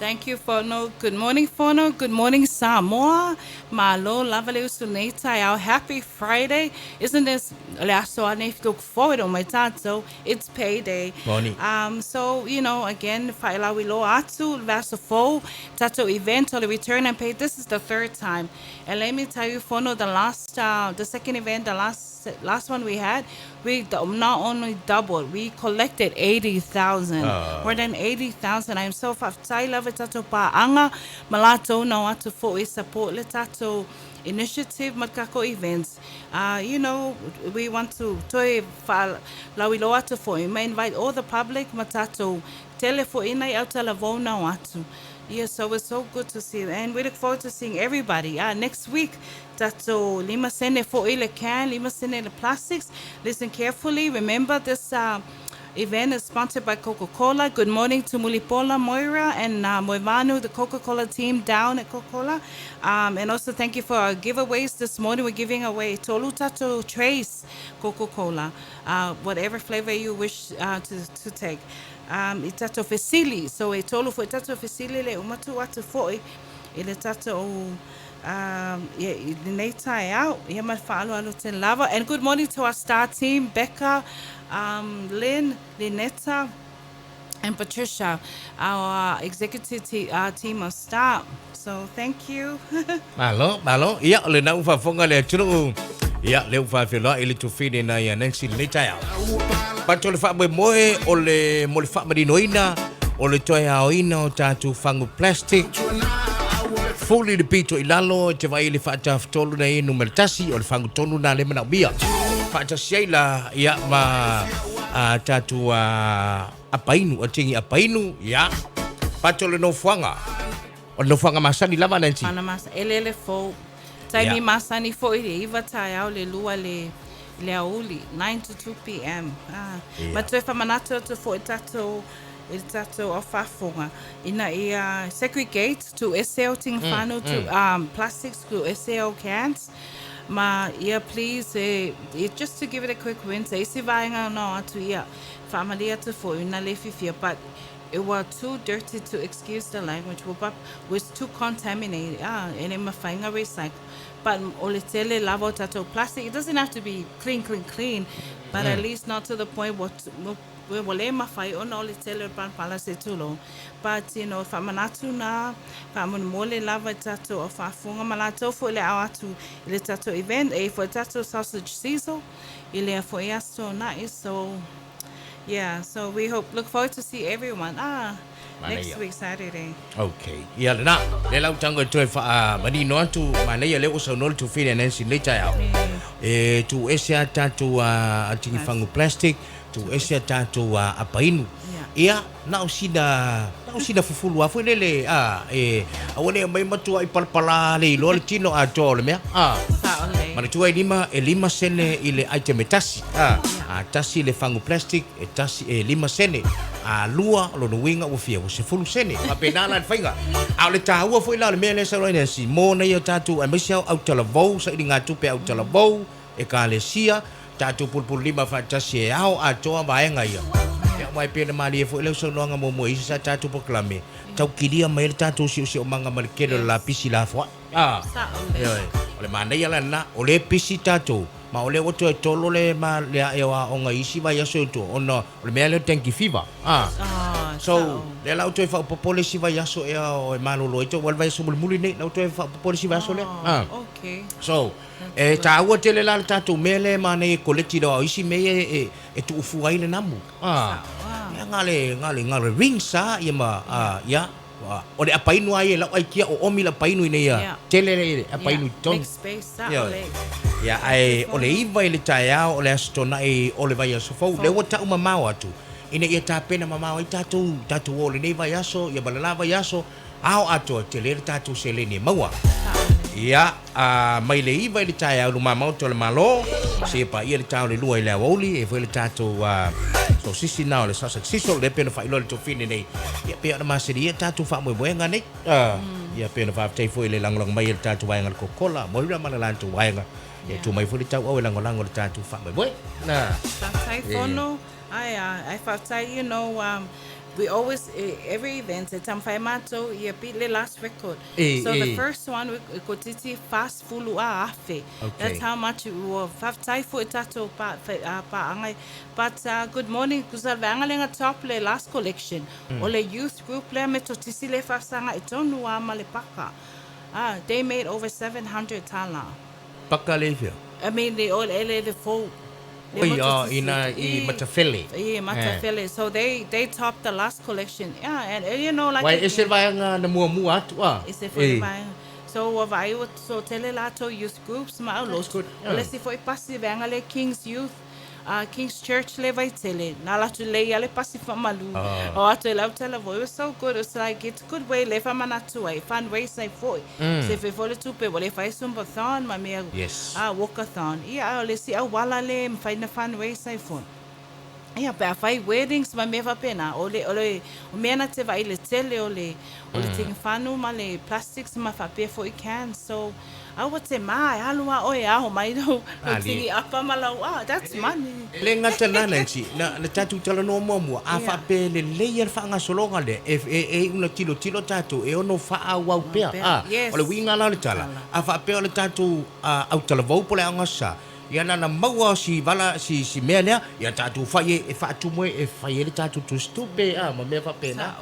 Thank you, Fono. Good morning, Fono. Good morning, Samoa. Malo, lavale usuneta. Our happy Friday. Isn't this so I look forward on my tato? It's payday. Morning. So again, faila wilo atu vaso fo tato event or the return and pay. This is the third time. And let me tell you, Fono, the second event, the last one we had, we not only doubled, we collected 80,000, more than 80,000. I'm so faftai love it tato pa anga malato no atu fo I support le tato initiative makako events. We want to toi fa lawilo atu fo. We may invite all the public matato tele fo inai au telavona atu. Yeah, so it's so good to see, and we look forward to seeing everybody. Next week, Tato Lima Sene for Ile Can, Lima Sene the Plastics. Listen carefully. Remember, this event is sponsored by Coca-Cola. Good morning to Mulipola, Moira, and Moivanu, the Coca-Cola team down at Coca-Cola. And also thank you for our giveaways this morning. We're giving away Tolu Tato Trace Coca-Cola, whatever flavor you wish to take. Itato Fesili. So a tolo for Itato Fesili le umatu watu foi. Ile tato the out. Yama follow alutin lava. And good morning to our star team, Becca, Lynn, Linetta, and Patricia, our executive team of staff. So thank you. Malo. Iya, le na ufa fonga le churu. Iya, le ufa filo ili tufini na ya Nancy Letaya. Pato le fa moe o le mo le fa marinoina o le toia oina o tatu fangu plastic. Fully the pito ilalo te vai le fa taf tolu na inu meltasi o le fangu tonu na le mana bia. Fa ta sheila ya ma tatu apainu atingi apainu ya. Pato le no fuanga. O no fuanga masani lava Nancy. Mana mas elele fo. Taimi masani fo ile iva taya o le lua le Leauli, 9 to 2 p.m. But if I'm not to for tato of Fafonga, ina segregate to SL ting fano to plastics to SL cans. Please, just to give it a quick win, say si vainga no to family to for ina lefifia, but it was too dirty to excuse the language. Was too contaminated. And I'm a recycle. But olitele lavo tato plastic. It doesn't have to be clean, but at least not to the point what we will mafai on olitele pan palase tulo. But famanatu na famun mole lava tato of afunga malato for le awatu le tato event for tato sausage sizzle ile for yasto na is so. Yeah, so we look forward to see everyone. Next week Saturday. Okay. Ya na le lau tango to fa marino atu mana ya le usa nol to fine Nancy Letaya. Tu esia tatu atingi fangu plastic, tu esia tatu apainu. Ia na usida fufulu afu lele awone mai matua I palpala le lo tino a tole me mana tua lima sene ile item tasi tasi le fangu plastic tasi lima sene lua lo no winga o fia o se fulu sene ma penala fainga a le taua foi la le mele sa roina si mo na yo tatu a mesiau au talavou sa inga tupe au talavou e ka le sia tatu pulpul lima fa tasi au a toa vaenga ia mai pena mali fo le so longa mo isa tatu proklame tau kidia mai tatu si o manga markelo la pisi la fo ole mana ya na ole pisi tatu ma ole oto tolo le ma le ewa onga isi va ya so to ono ole mele tanki fiva so le la auto fa popole si va ya so e o malo lo ito volva so muli ne la auto fa popole si va so le Okay. So ta wo tele la tatu mele ma ne kolekti do isi me e tu fu ai le namu ngale ringsa ya ma ya o le apainu ai la ai kia o omi la painu ine ya tele le apainu ton ya ai o le iva ile taia o le astona e o le vai so fo le wata uma mau atu ine ia ta pena mama ai tatu o le nei vai aso ya balala vai aso ao ato tele tatu sele ni maua ya mai le iva ile taia o mama to le malo se pa ia le tau le lua ile oli e foi le tatu so sisi na le sasa siso le pena fa ilo le to fine nei ia pe na maseria tatu fa mo boenga nei ia pena fa tai foi le langlang mai le tatu vai ngal kokola mo ira mana lantu vai nga ia tu mai foi le tau o langolango le tatu fa mo boe na I fatai we always every event at Tamfaimato yeah beat the last record. So the Eh. first one we could fast fulu afe. That's Okay. how much we were. Five taifu tato pa angai. But good morning kusal vangalenga top le last collection. Ole youth group le metotisi le fasanga itonu amale paka. They made over 700 tala. Pakalevia. I mean, they all the full. They Oi, must i Matafele. yeah, Matafele. So they topped the last collection. Yeah, and you know, like Wai again, vai na mua atu it's a for the buying. So what I would so telelato youth groups ma That's lot. good. Let's see for pasi vangale King's Youth. King's Church le vai tele na la tu le ale pasi fa malu o ato le tele vo it was so good it's like it's good way le fa manatu ai fundraise foi se fe fole tu pe vole fai sumbathon ma me Yes. walkathon ia le si au wala le fai na fundraise foi ia pe fai weddings ma me fa pena ole o me na te vai le tele ole ting fanu ma le plastics ma fa pe foi can so I would say my halua oi aho mai no tigi apa malau that's money Le ngata na nansi na tatu tala no mo a fa pe le layer fa nga solonga le una tilo tatu e ono fa a wa pe ole winga la le tala a fa pe ole tatu au tala vau pole anga sa ia na maua si vala si mea lea ia tatu fa e fa tu mo e fa le tatu tu stupe ma me fa pe na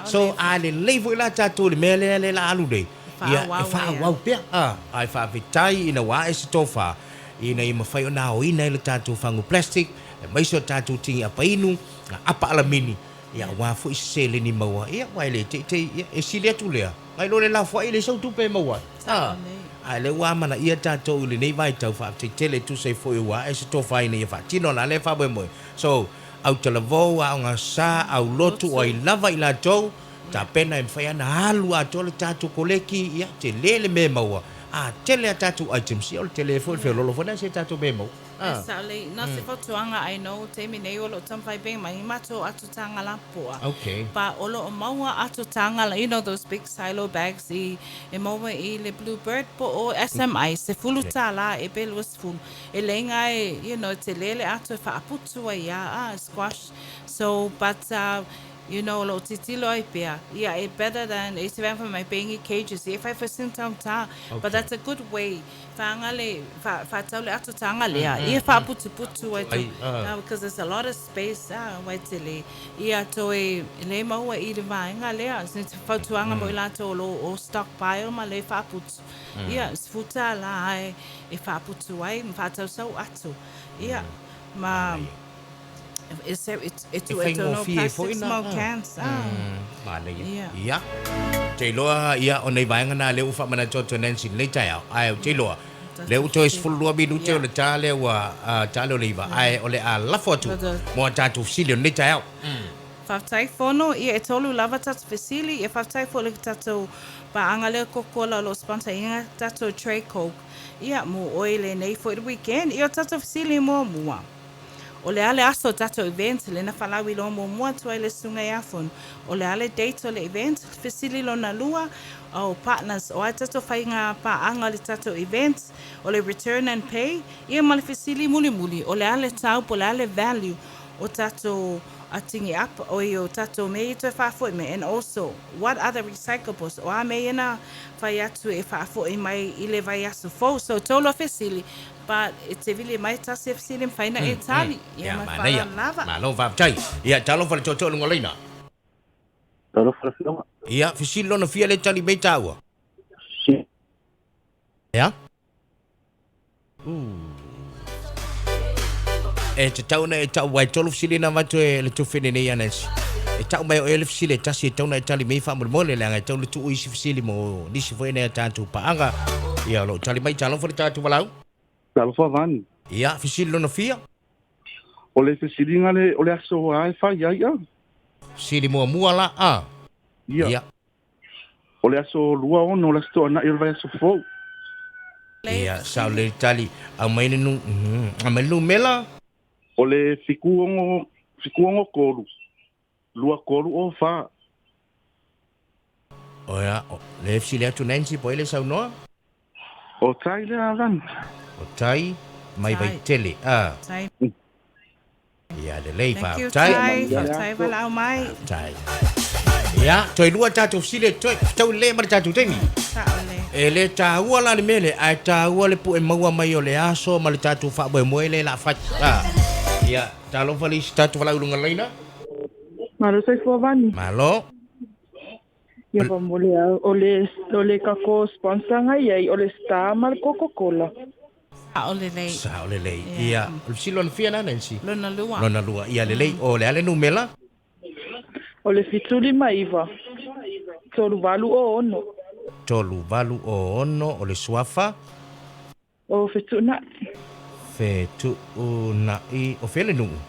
so a le levo la tatu le mea le la alu de ia e fa wa pe ai fa vitai ina wa e stofa ina i mawhai o nā o ina i le tātou whangu plastic, e maiso tātou tingi apa inu, apa alamini, ia wā fo i se le ni maua, ia wai le, e sile atu lea, ngai lo le la fwa i le sau tupe maua. Ai le wā mana ia tātou i le nei vai tau wha, te tele tu sei fo i wā, e se tō whai nei wha, tino la le wha moe moe. So, au tala vau, au ngā sā, au lotu, o i lava i la tau, ta pena e mwhai ana halu a tole tātou koleki, ia te lele me maua. Tele a tatou items, ia o le telefone fe lolo fona se tatou memo. Exactly. Na se fotuanga I know te mi nei olo tampai beng mai mato atu tanga la poa. Okay. Pa olo o maua atu tanga la, you know those big silo bags e maua i le bluebird po o SMI se fulu tala e bel was full. E lenga e, you know, te lele atu e whaaputua ia, squash. So, but you know, lo titilo ai pia. Yeah, it better than it's even for my paying cages. If I first time ta, but that's a good way. Fangale, fa taule atu tangale. Yeah, fa putu ai because there's a lot of space. Waitele. Yeah, to le maua I le vainga le. Since fa tuanga mo ila to lo o stockpile ma le fa putu. Yeah, sfuta la ai e fa putu ai fa tau sau atu. Yeah, ma. It's no plastic small cans. Ia. Te loa ia o nei vaenga na leu wha mana toto Nancy nei tai au. Ai te loa. Leu to is fulua minute o le tale wa tale o leiva. Ai o le a lafo atu. Mo tatu fisili o nei tai au. Whaftai whono ia e tolu lava tatu fisili. E whaftai whole tatu pa anga leo kokola lo sponsor inga tatu tray coke. Ia mo oile nei for the weekend. Ia tatu fisili mo mua. O le ale aso tato event le na falawi lo mo mua tua le sunga iafon. O le ale date o le event fisili lo na lua o partners o a tato whainga pa anga le tato event o le return and pay. Ia ma le fisili muli muli o le ale tau po le ale value o tato atingi apa o i o tato mei to whafo me and also what other recyclables o a mei na whai atu e whafo i mai I le vai aso fo so tolo fisili but it's a really mai tasi fisili mwhaina e tali ia mana ia malo whaftai ia talofa le toto lunga leina Talofa le filonga ia fisili lona fia le tali mei taua ia e te tauna e tau wai tolu fisili na watu e le tufene nei anansi. E tau mai o ele fisili e tasi e tauna e tali mei wha mole le anga e tau le tu uisi fisili mo nisi fo ene a tātou paanga. Ia lo tali mai talofa le tātou walau. Talofa vani. Ia fisili lona fia. O le fisili ngale o le aso ai fai ai a. Fisili mua la Ia. O le aso lua ono o le aso ana i o le vai aso fou. Ia sao le tali au mai nu a mai lu mela. O le fikuongo koru. Lua koru o fa. O ia, le fisili atu Nancy po ele sau noa. O tai le aran. O tai, mai vai tele. Tai. Ia le lei Thank you, whaaftai. Tai. Whautai wala au mai. Tai. Ia, toi lua tātou sile, toi tau le mara tātou teimi. Taole. E le tāua la le mele, ai tāua le pu e maua mai o le aso, ma le tātou whaaboe moe le la whai. Ia, talofa li si tātou wala urunga leina. Malo sai fuavani. Malo. Ia pa mole ole kako sponsor ngai ai ole Star mal Coca-Cola. Taole lei. Sa o le lei. Ia, silo na fia na nensi. Lona lua. Lona lua. Ia le lei, o le ale numela. Ole fituli maiva. Tolu valu o ono. Tolu valu o ono o le suafa. O fituna Fetu una i o fele nungu.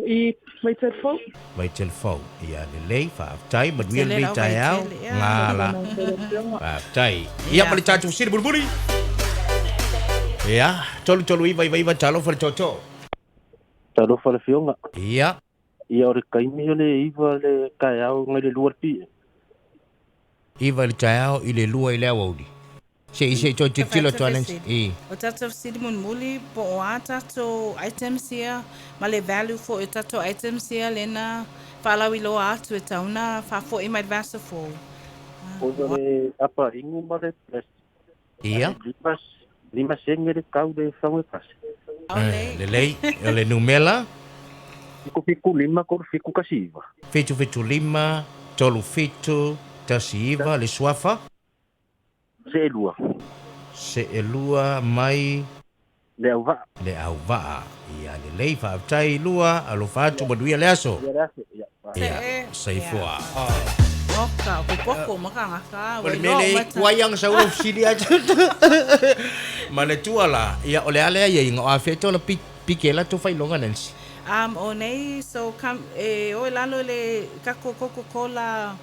I mai telefon. Vai telefon. Ia le lei, whaaftai, maduia le Te le lei lau tai vai au. tele, ia. Ngala. Whaaftai. Ia pali tātou siri bulbuli. Ia, tolu iwa talofa le toto. Talofa le fionga. Ia. Ia ore kaimi o le iwa le kai au ngai le luar pi. Iwa le tai au i le lua i le awauri. Se toi te tilo to anensi. O tatou siri mun muli po o a tatou items ia ma le value for e tatou items ia lena whaalawi loa atu e tauna whafo i mai vasa fo. O le apa ingu ma le plastic. Ia. Lima senge le kau le whangue pasi. Le lei, o le numela. Fiku lima kor fiku kasiva. Fitu lima, tolu fitu, tasi iwa, le suafa. Se lua. Se elua mai Le au va. le au vaa. Ia le lei whaaftai lua, alofa atu maduia le aso. Ia, saifua. Oka, pupoko maka ngaka. Ole mele kuayang sa ulo sili atu. Mana tua la, ia ole alea ia inga o afeto na pikela tu whailonga nansi. O nei, so o lalo le kako Coca-Cola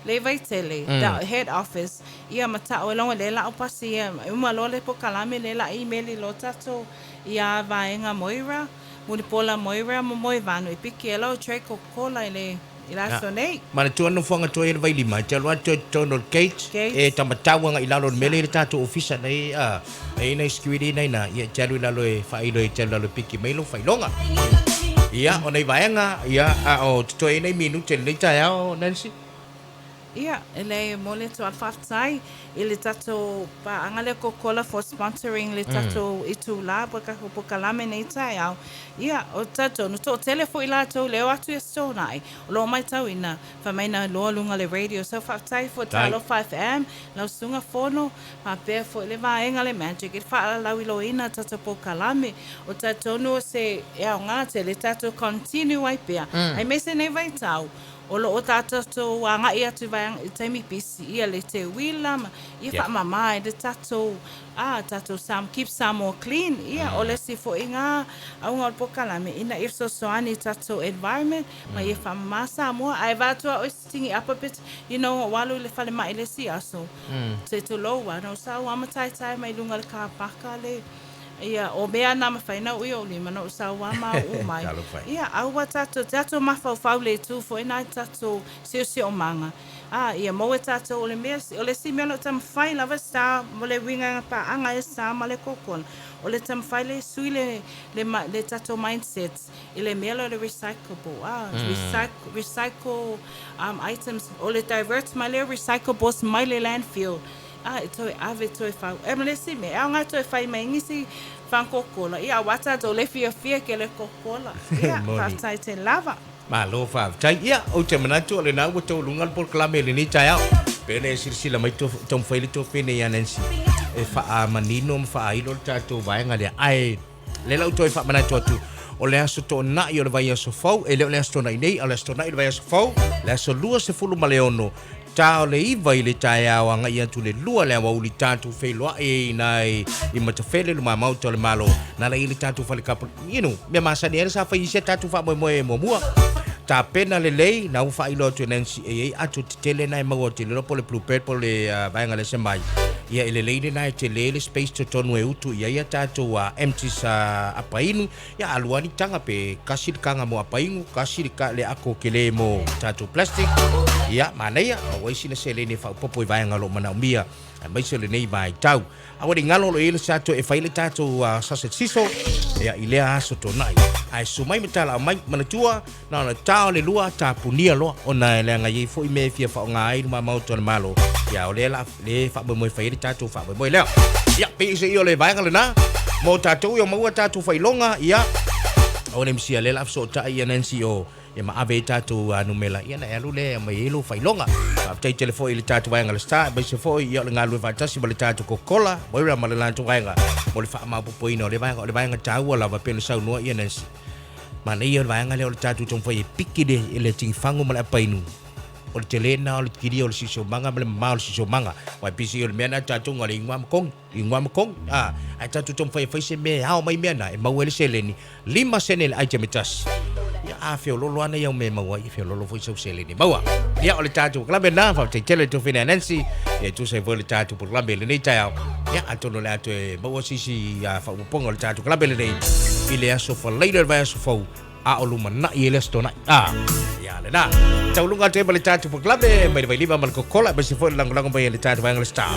le vaitele, the head office, ia mata o longa le la opasi ia, uma lo le po kalame le la email lo tato, ia vaenga Moira, Munipola Moira, moi vanu, piki elo tre Coca-Cola ile ila so nei. Mana tua no whanga tua ele vai lima, te alua tua tono Kate, e tamatawa nga ilalo mele le tato ofisa nei, e nei security nei na, ia te alu ilalo e whailo e te alu piki mailo whailonga. Ia, o nei vaenga, ia, o tuto e nei minu te leita ao, Nancy? Ia, ele mole to alfaftai, ele tato pa angale Coca-Cola for sponsoring le tato itu la baka po kalame nei tai au. Ia, o tato no to telefo ila to leo atu e so nai. Lo mai tau ina fa mai na lo lunga le radio so faftai for TALOFA FM, la sunga fono, pa pe fo le va engale magic it fa la wilo ina tato po kalame. O tato no se e nga te le tato continue ai pe. Ai me se nei vai tau. Olo o tato anga ia tu vai taimi pisi ia le te wila ma ia fa mama e de tato tato sam keep some more clean ia ole si fo inga au ngol pokala me ina if so ani tato environment ma ia fa masa mo ai va to o stingi up a bit you know walu le fale mai le si aso te to lo wa no sa wa matai tai mai lunga le ka pakale ia o bea na mawhaina ui o lima no usawa ma o mai. Ia aua tato mawhau le tu fo ina tato si o manga. Ia moe tato o le mea, o le si mea no tam whai lava sa, mo le winga pa anga e sa ma le kokon. O le tam whai le sui le tato mindsets, i le mea le recyclable. Recycle items, o le divert ma le recyclables mai le landfill. Toi ave toi fa. Emle si me, anga toi fa mai ngisi fan Coca-Cola. Ia wata do le fia ke le Coca-Cola. Ia fa te lava. Ma lo fa. Tai ia o te manatu le na to lungal por klame le ni tai au. Pene silsila mai to tom faile to pene ya nansi. E fa manino fa ilo tato vai ngale ai. Le lau toi fa manatu tu. O le aso to na i o le vai aso fau. E le aso na nei, o le aso na i le vai aso fau. Le aso lua se fulu maleono. Ta le iwa i le tae au anga i atu le lua le awa uli tātu whailoa e nai i matawhele luma mauta le malo na le i le tātu whale kapu mea masani ere sa whai isia tātu wha moe mua ta pena le lei na uwha ilo atu Nancy e atu te tele nai maua te lopo le blue purple le vaenga le semai ia ele leile nai te lele space to tonu e utu ia tātu empty sa apainu ia aluani tanga pe kasi kanga mo apainu kasi le ako kele mo tātu plastic ia mana ia waisi na se lene fa popo i vaenga lo mana umia mai se le nei mai tau awa di ngalo lo ile sato e faile tato sase siso ya ile aso to nai ai so mai metala mai manatua na tao le lua ta punia lo ona le ngai fo i me fia fa ngai ma mau to malo ya ole la le fa mo faile tato fa mo le ya pe se yo le vai ngalo na mo tato yo mo tato failonga ya ona msia le la so ta ia NCO ya ma ave tato numela ia na alu le mai elo failonga tai telefo ile tato vai ngalo sta ba se fo ia le ngalo va tasi ba le tato kokola mo ra ma le lanto vai nga mo le fa ma po ino le vai nga tau la va pelo sau no ia nes mana ia vai nga le tato tong foi piki de ile ting fango ma pa inu o le telena o le kiri o le siso manga ma le ma o siso manga wa pisi o le mena tato ngale ingwa kong ai tato tong foi se me ha mai mena e ma wele seleni 5 senel ai jamitas ya afio lolo ana ya me mawa ifio lolo foi so seleni mawa ya o le tato la bena fa te tele to financi e tu se vole tato por la bele nei tao ya atono la to mawa sisi ya fa pongo le tato la bele nei ile aso for later va aso fo a o luma na ile stona ya le na tau lunga te bele tato por la bele mai liba mal kokola be se fo lang lang ba le tato va ngale star